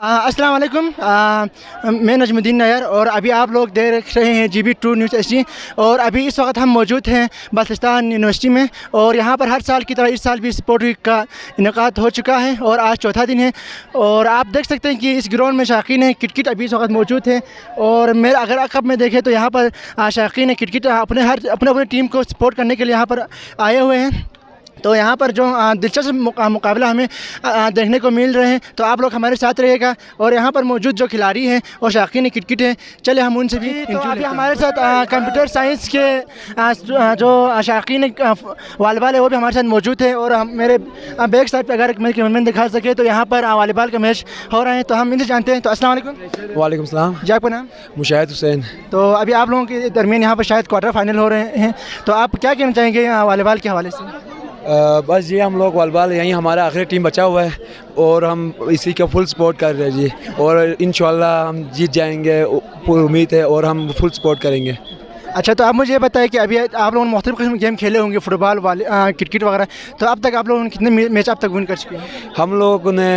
अस्सलाम वालेकुम। मैं नजमुद्दीन नायर और अभी आप लोग देख रहे हैं GB2 न्यूज़ HD। और अभी इस वक्त हम मौजूद हैं बल्तिस्तान यूनिवर्सिटी में और यहाँ पर हर साल की तरह इस साल भी स्पोर्ट वीक का इनेकाद हो चुका है और आज चौथा दिन है। और आप देख सकते हैं कि इस ग्राउंड में शाकीन क्रिकेट अभी इस वक्त मौजूद है। और मेरा अगर अकब में देखें तो यहाँ पर शाकीन क्रिकेट अपने टीम को सपोर्ट करने के लिए यहाँ पर आए हुए हैं। तो यहाँ पर जो दिलचस्प मुकाबला हमें देखने को मिल रहे हैं, तो आप लोग हमारे साथ रहिएगा। और यहाँ पर मौजूद जो खिलाड़ी हैं और शाकीन क्रिकेट हैं, चले हम उनसे भी तो अभी हमारे साथ कंप्यूटर साइंस के जो शाकीन वॉलीबॉल है वो भी हमारे साथ मौजूद है। और हम मेरे बैक साइड पर अगर मेरे कैमरामैन दिखा सके तो यहाँ पर वॉलीबॉल का मैच हो रहा है, तो हम इनसे जानते हैं। तो अस्सलाम वालेकुम। वालेकुम सलाम। जी, आपका नाम? मुशाहिद हुसैन। तो अभी आप लोगों के दरमियान यहाँ पर शायद क्वार्टर फाइनल हो रहे हैं, तो आप क्या कहना चाहेंगे वॉलीबॉल के हवाले से? बस ये हम लोग वॉलीबॉल यहीं हमारा आखिरी टीम बचा हुआ है और हम इसी का फुल सपोर्ट कर रहे हैं जी। और इंशाल्लाह हम जीत जाएंगे, पूरी उम्मीद है और हम फुल सपोर्ट करेंगे। अच्छा, तो आप मुझे ये बताएं कि अभी आप लोगों ने मुख्तलिफ किस्म के गेम खेले होंगे, फुटबॉल वाले क्रिकेट वगैरह, तो अब तक आप लोगों ने कितने मैच अब तक विन कर चुके हैं? हम लोगों ने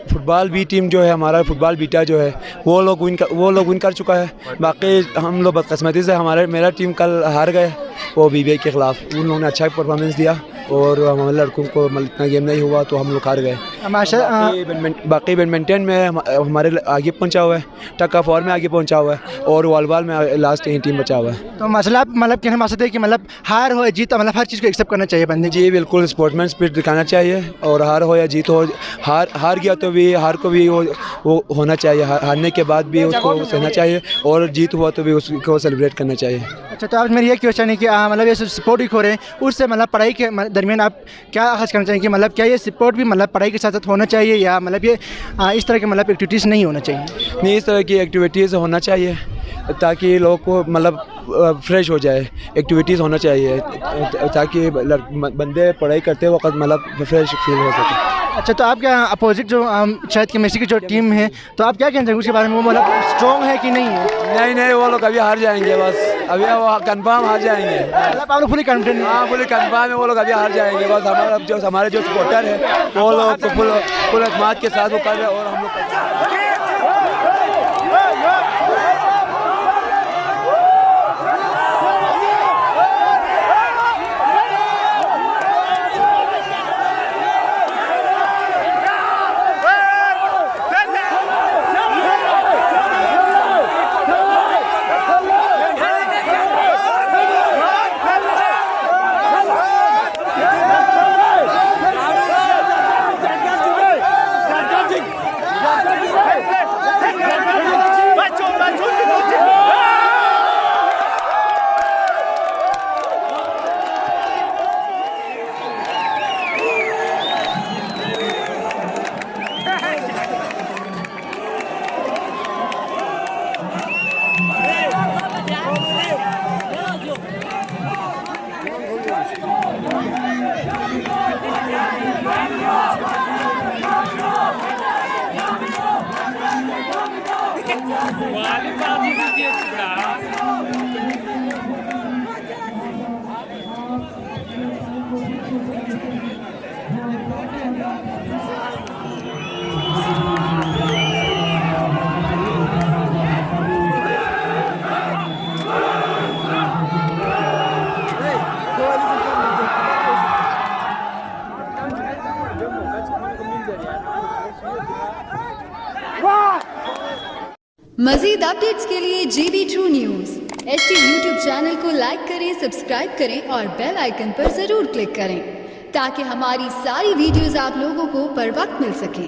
फुटबॉल बी टीम जो है, हमारा फुटबॉल बीटा जो है वो लोग विन कर चुका है। बाकी हम लोग बदकिस्मती से मेरा टीम कल हार गए वो BBI के ख़िलाफ़। उन लोगों ने अच्छा परफॉर्मेंस दिया और हमारे लड़कों को इतना गेम नहीं हुआ तो हम लोग हार गए। बाकी बैडमिंटन में हमारे आगे पहुंचा हुआ है, टग ऑफ वॉर में आगे पहुंचा हुआ है और वॉलीबॉल में लास्ट यही टीम बचा हुआ है। तो मसला मतलब कहने मकसद है कि मतलब हार हो या जीत मतलब हर चीज़ को एक्सेप्ट करना चाहिए बंदे। जी बिल्कुल, स्पोर्ट्समैन स्पिरिट दिखाना चाहिए और हार हो या जीत हो, हार गया तो भी हार को भी वो होना चाहिए, हारने के बाद भी उसको सहना चाहिए और जीत हुआ तो भी उसको सेलिब्रेट करना चाहिए। अच्छा, तो आप मेरी ये क्वेश्चन है कि मतलब ये स्पोर्ट वीक हो रहे हैं, उससे मतलब पढ़ाई के दरमियान आप क्या आगाज़ करना चाहेंगे? मतलब क्या ये स्पोर्ट भी मतलब पढ़ाई के साथ साथ होना चाहिए या मतलब ये इस तरह के मतलब एक्टिविटीज़ नहीं होना चाहिए? नहीं, इस तरह की एक्टिविटीज़ होना चाहिए ताकि लोगों को मतलब फ्रेश हो जाए। एक्टिविटीज़ होना चाहिए ताकि बंदे पढ़ाई करते वक्त मतलब फ्रेश फील हो सके। अच्छा, तो आपका अपोजिट जो शायद केमिस्ट्री की जो टीम है, तो आप क्या कहना चाहेंगे उसके बारे में? वो मतलब स्ट्रॉन्ग है कि नहीं है? नहीं, वो लोग अभी हार जाएंगे, बस अभी वो कंफर्म हार जाएंगे। मतलब आप लोग फुली कॉन्फिडेंट? हाँ, फुली कंफर्म है, वो लोग अभी हार जाएंगे। बस हमारे जो सपोर्टर है वो लोग फुल एतमाद के साथ वो कर रहे हैं और हम लोग मज़ीद अपडेट्स के लिए GB2 news HD YouTube channel को लाइक करें, सब्सक्राइब करें और बेल आइकन पर ज़रूर क्लिक करें ताकि हमारी सारी वीडियोस आप लोगों को बर वक्त मिल सकें।